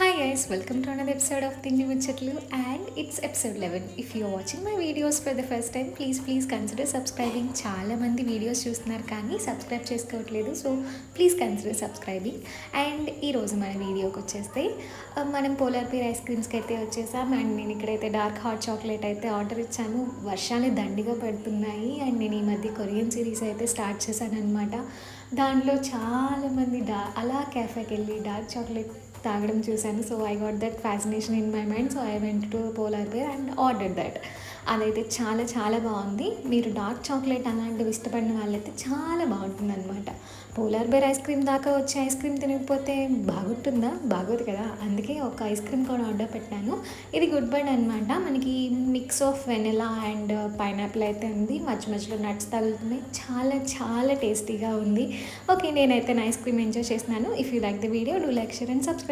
Hi guys, welcome to another episode of Tinju Muchatlu and it's episode 11. If you're watching my videos for the first time, please consider subscribing. చాలా మంది videos చూస్తున్నారు కానీ subscribe చేసుకోవట్లేదు. So please consider subscribing. And ఈరోజు మన వీడియోకి వచ్చేస్తే మనం పోలార్ బేర్ ఐస్ క్రీమ్స్కి అయితే వచ్చేసాం. అండ్ నేను ఇక్కడైతే డార్క్ హాట్ చాక్లెట్ అయితే ఆర్డర్ ఇచ్చాను. వర్షాలు దండిగా పడుతున్నాయి అండ్ నేను ఈ మధ్య కొరియన్ సిరీస్ అయితే స్టార్ట్ చేశాను అనమాట. దాంట్లో చాలామంది అలా క్యాఫేకి వెళ్ళి డార్క్ చాక్లెట్ తాగడం చూశాను. So I got that fascination in my mind. So I went to Polar Bear and order that. అదైతే చాలా చాలా బాగుంది. మీరు డార్క్ చాక్లెట్ అలాంటివి ఇష్టపడిన వాళ్ళైతే చాలా బాగుంటుంది అనమాట. పోలార్ బేర్ ఐస్ క్రీమ్ దాకా వచ్చి ఐస్ క్రీమ్ తినకపోతే బాగుంటుందా? బాగోదు కదా. అందుకే ఒక ఐస్ క్రీమ్ కూడా ఆర్డర్ పెట్టాను. ఇది గుడ్ బర్డ్ అనమాట. మనకి mix of vanilla and pineapple అయితే ఉంది. మధ్యలో నట్స్ తగులుతున్నాయి. చాలా చాలా టేస్టీగా ఉంది. ఓకే, నేనైతే ఐస్ క్రీమ్ ఎంజాయ్ చేస్తున్నాను. If you like the video do like, share and subscribe.